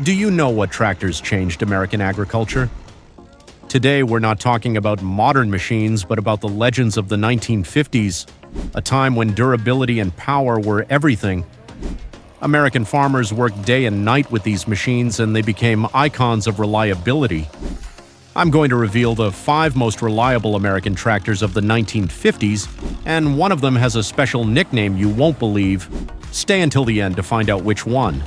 Do you know what tractors changed American agriculture? Today, we're not talking about modern machines, but about the legends of the 1950s, a time when durability and power were everything. American farmers worked day and night with these machines, and they became icons of reliability. I'm going to reveal the 5 most reliable American tractors of the 1950s, and one of them has a special nickname you won't believe. Stay until the end to find out which one.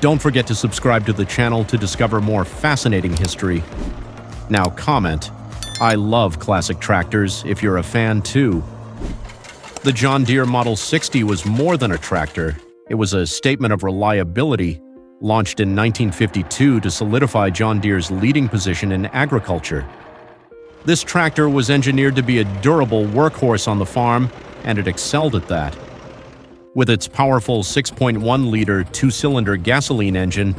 Don't forget to subscribe to the channel to discover more fascinating history. Now comment, I love classic tractors if you're a fan too. The John Deere Model 60 was more than a tractor. It was a statement of reliability, launched in 1952 to solidify John Deere's leading position in agriculture. This tractor was engineered to be a durable workhorse on the farm, and it excelled at that. With its powerful 6.1-liter two-cylinder gasoline engine,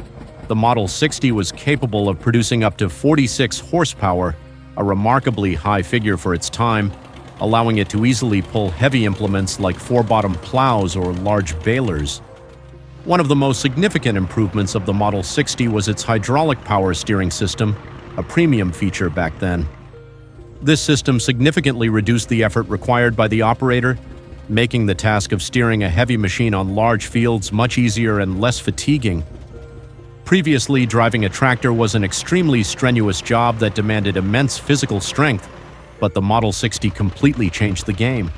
the Model 60 was capable of producing up to 46 horsepower, a remarkably high figure for its time, allowing it to easily pull heavy implements like 4-bottom plows or large balers. One of the most significant improvements of the Model 60 was its hydraulic power steering system, a premium feature back then. This system significantly reduced the effort required by the operator, making the task of steering a heavy machine on large fields much easier and less fatiguing. Previously, driving a tractor was an extremely strenuous job that demanded immense physical strength, but the Model 60 completely changed the game.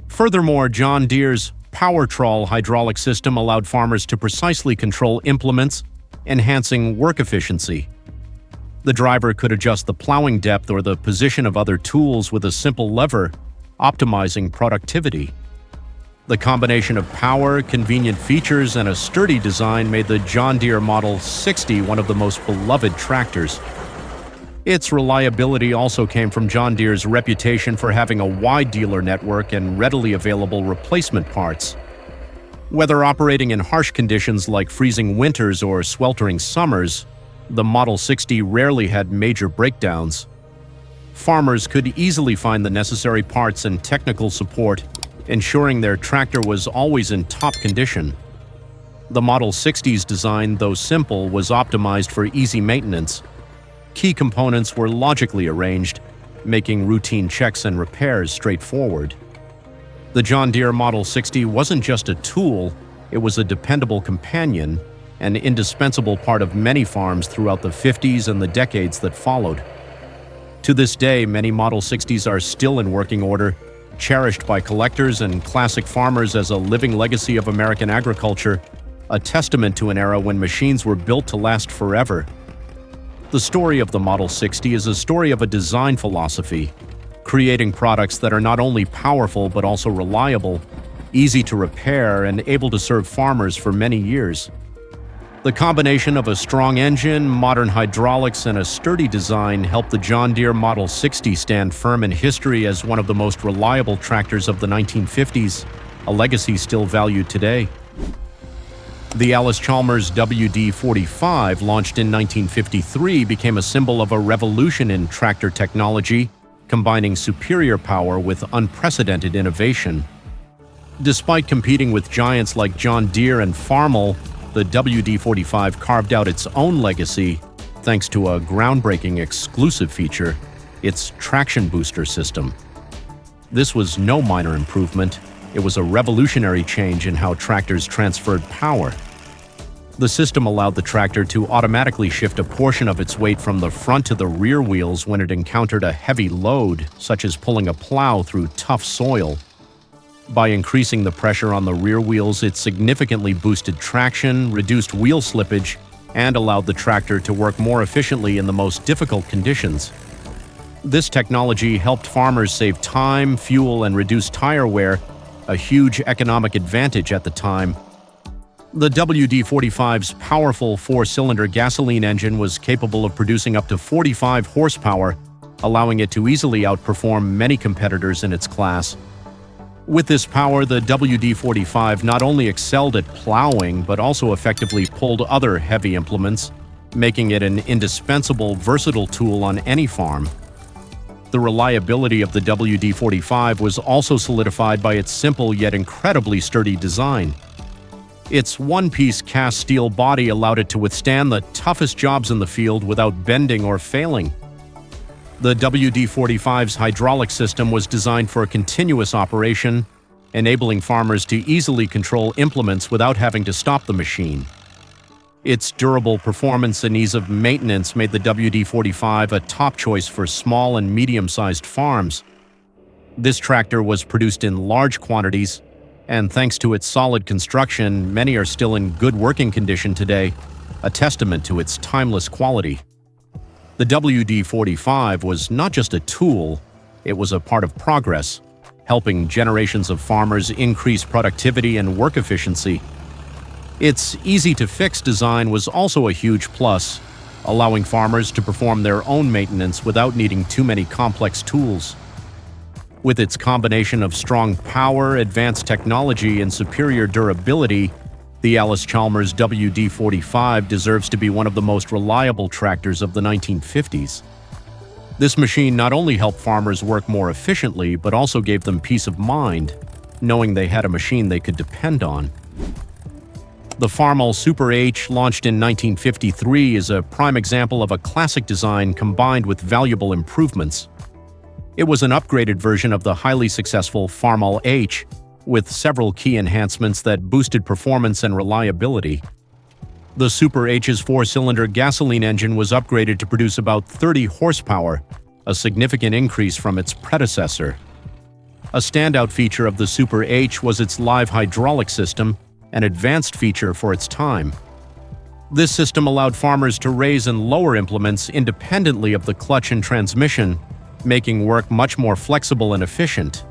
Furthermore, John Deere's PowerTrawl hydraulic system allowed farmers to precisely control implements, enhancing work efficiency. The driver could adjust the plowing depth or the position of other tools with a simple lever, optimizing productivity. The combination of power, convenient features, and a sturdy design made the John Deere Model 60 one of the most beloved tractors. Its reliability also came from John Deere's reputation for having a wide dealer network and readily available replacement parts. Whether operating in harsh conditions like freezing winters or sweltering summers, the Model 60 rarely had major breakdowns. Farmers could easily find the necessary parts and technical support, ensuring their tractor was always in top condition. The Model 60's design, though simple, was optimized for easy maintenance. Key components were logically arranged, making routine checks and repairs straightforward. The John Deere Model 60 wasn't just a tool, it was a dependable companion, an indispensable part of many farms throughout the 50s and the decades that followed. To this day, many Model 60s are still in working order, cherished by collectors and classic farmers as a living legacy of American agriculture, a testament to an era when machines were built to last forever. The story of the Model 60 is a story of a design philosophy, creating products that are not only powerful but also reliable, easy to repair, and able to serve farmers for many years. The combination of a strong engine, modern hydraulics, and a sturdy design helped the John Deere Model 60 stand firm in history as one of the most reliable tractors of the 1950s, a legacy still valued today. The Allis-Chalmers WD 45, launched in 1953, became a symbol of a revolution in tractor technology, combining superior power with unprecedented innovation. Despite competing with giants like John Deere and Farmall, the WD 45 carved out its own legacy thanks to a groundbreaking exclusive feature, its traction booster system. This was no minor improvement, it was a revolutionary change in how tractors transferred power. The system allowed the tractor to automatically shift a portion of its weight from the front to the rear wheels when it encountered a heavy load, such as pulling a plow through tough soil. By increasing the pressure on the rear wheels, it significantly boosted traction, reduced wheel slippage, and allowed the tractor to work more efficiently in the most difficult conditions. This technology helped farmers save time, fuel, and reduce tire wear, a huge economic advantage at the time. The WD 45's powerful 4-cylinder gasoline engine was capable of producing up to 45 horsepower, allowing it to easily outperform many competitors in its class. With this power, the WD 45 not only excelled at plowing, but also effectively pulled other heavy implements, making it an indispensable, versatile tool on any farm. The reliability of the WD 45 was also solidified by its simple yet incredibly sturdy design. Its one-piece cast steel body allowed it to withstand the toughest jobs in the field without bending or failing. The WD-45's hydraulic system was designed for a continuous operation, enabling farmers to easily control implements without having to stop the machine. Its durable performance and ease of maintenance made the WD-45 a top choice for small and medium-sized farms. This tractor was produced in large quantities, and thanks to its solid construction, many are still in good working condition today, a testament to its timeless quality. The WD-45 was not just a tool, it was a part of progress, helping generations of farmers increase productivity and work efficiency. Its easy-to-fix design was also a huge plus, allowing farmers to perform their own maintenance without needing too many complex tools. With its combination of strong power, advanced technology, and superior durability, the Allis-Chalmers WD-45 deserves to be one of the most reliable tractors of the 1950s. This machine not only helped farmers work more efficiently, but also gave them peace of mind, knowing they had a machine they could depend on. The Farmall Super H, launched in 1953, is a prime example of a classic design combined with valuable improvements. It was an upgraded version of the highly successful Farmall H, with several key enhancements that boosted performance and reliability. The Super H's four-cylinder gasoline engine was upgraded to produce about 30 horsepower, a significant increase from its predecessor. A standout feature of the Super H was its live hydraulic system, an advanced feature for its time. This system allowed farmers to raise and lower implements independently of the clutch and transmission, making work much more flexible and efficient.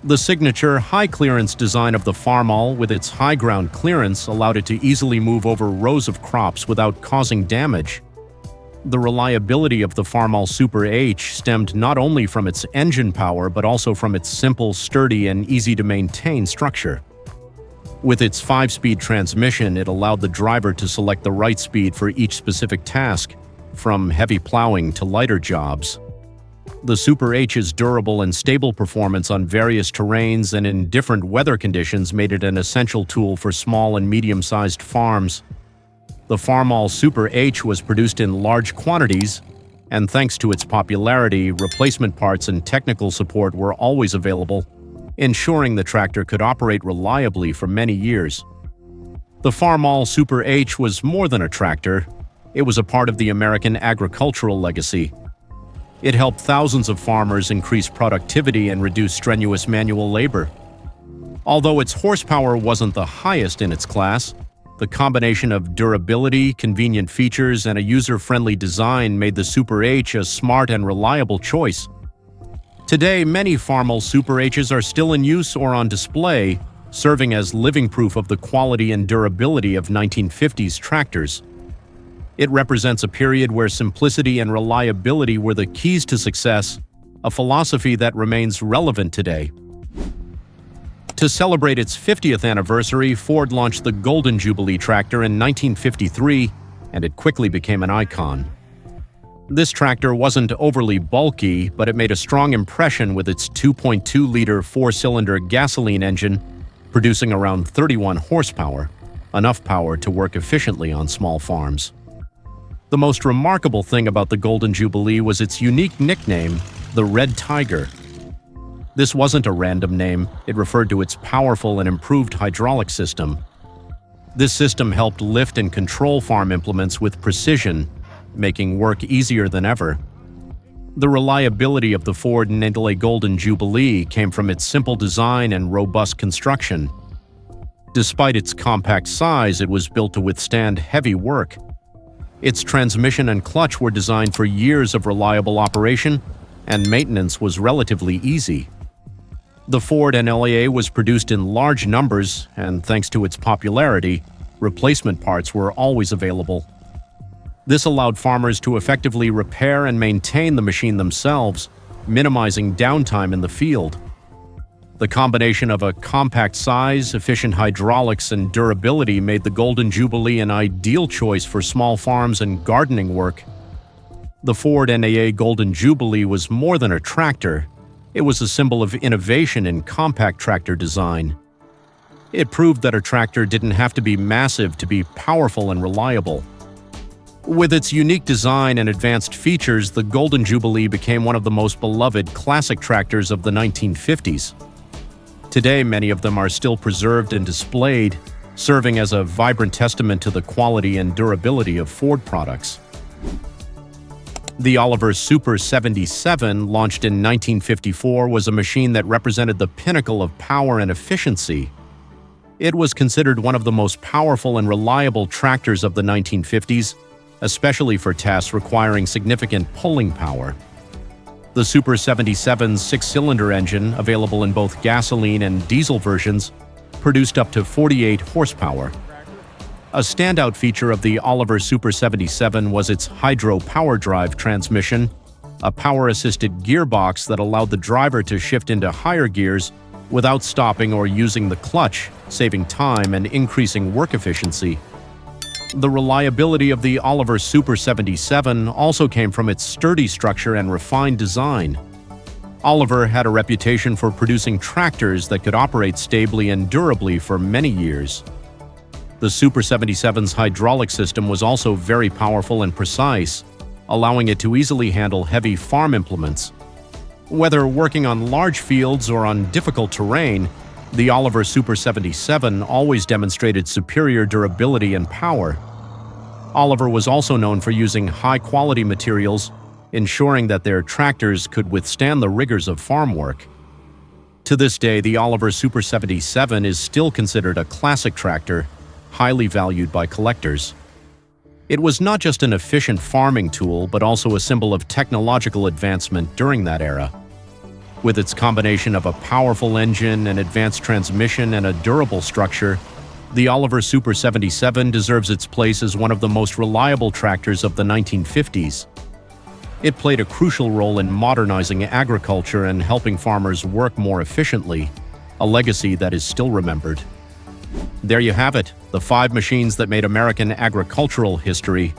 The signature high-clearance design of the Farmall, with its high ground clearance, allowed it to easily move over rows of crops without causing damage. The reliability of the Farmall Super H stemmed not only from its engine power but also from its simple, sturdy, and easy-to-maintain structure. With its 5-speed transmission, it allowed the driver to select the right speed for each specific task, from heavy plowing to lighter jobs. The Super H's durable and stable performance on various terrains and in different weather conditions made it an essential tool for small and medium-sized farms. The Farmall Super H was produced in large quantities, and thanks to its popularity, replacement parts and technical support were always available, ensuring the tractor could operate reliably for many years. The Farmall Super H was more than a tractor. It was a part of the American agricultural legacy. It helped thousands of farmers increase productivity and reduce strenuous manual labor. Although its horsepower wasn't the highest in its class, the combination of durability, convenient features, and a user-friendly design made the Super H a smart and reliable choice. Today, many Farmall Super H's are still in use or on display, serving as living proof of the quality and durability of 1950s tractors. It represents a period where simplicity and reliability were the keys to success, a philosophy that remains relevant today. To celebrate its 50th anniversary, Ford launched the Golden Jubilee tractor in 1953, and it quickly became an icon. This tractor wasn't overly bulky, but it made a strong impression with its 2.2-liter four-cylinder gasoline engine, producing around 31 horsepower, enough power to work efficiently on small farms. The most remarkable thing about the Golden Jubilee was its unique nickname, the Red Tiger. This wasn't a random name, it referred to its powerful and improved hydraulic system. This system helped lift and control farm implements with precision, making work easier than ever. The reliability of the Ford Model A Golden Jubilee came from its simple design and robust construction. Despite its compact size, it was built to withstand heavy work. Its transmission and clutch were designed for years of reliable operation, and maintenance was relatively easy. The Ford Model A was produced in large numbers, and thanks to its popularity, replacement parts were always available. This allowed farmers to effectively repair and maintain the machine themselves, minimizing downtime in the field. The combination of a compact size, efficient hydraulics, and durability made the Golden Jubilee an ideal choice for small farms and gardening work. The Ford Model A Golden Jubilee was more than a tractor. It was a symbol of innovation in compact tractor design. It proved that a tractor didn't have to be massive to be powerful and reliable. With its unique design and advanced features, the Golden Jubilee became one of the most beloved classic tractors of the 1950s. Today, many of them are still preserved and displayed, serving as a vibrant testament to the quality and durability of Ford products. The Oliver Super 77, launched in 1954, was a machine that represented the pinnacle of power and efficiency. It was considered one of the most powerful and reliable tractors of the 1950s, especially for tasks requiring significant pulling power. The Super 77's six-cylinder engine, available in both gasoline and diesel versions, produced up to 48 horsepower. A standout feature of the Oliver Super 77 was its hydro power drive transmission, a power-assisted gearbox that allowed the driver to shift into higher gears without stopping or using the clutch, saving time and increasing work efficiency. The reliability of the Oliver Super 77 also came from its sturdy structure and refined design. Oliver had a reputation for producing tractors that could operate stably and durably for many years. The Super 77's hydraulic system was also very powerful and precise, allowing it to easily handle heavy farm implements. Whether working on large fields or on difficult terrain, the Oliver Super 77 always demonstrated superior durability and power. Oliver was also known for using high-quality materials, ensuring that their tractors could withstand the rigors of farm work. To this day, the Oliver Super 77 is still considered a classic tractor, highly valued by collectors. It was not just an efficient farming tool, but also a symbol of technological advancement during that era. With its combination of a powerful engine, an advanced transmission, and a durable structure, the Oliver Super 77 deserves its place as one of the most reliable tractors of the 1950s. It played a crucial role in modernizing agriculture and helping farmers work more efficiently, a legacy that is still remembered. There you have it, the 5 machines that made American agricultural history: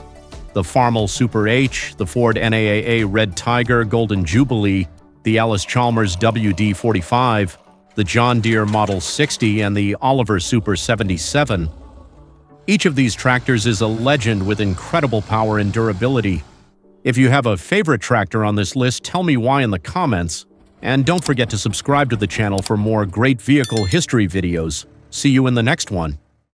the Farmall Super H, the Ford NAAA Red Tiger Golden Jubilee, the Allis-Chalmers WD 45, the John Deere Model 60, and the Oliver Super 77. Each of these tractors is a legend with incredible power and durability. If you have a favorite tractor on this list, tell me why in the comments. And don't forget to subscribe to the channel for more great vehicle history videos. See you in the next one.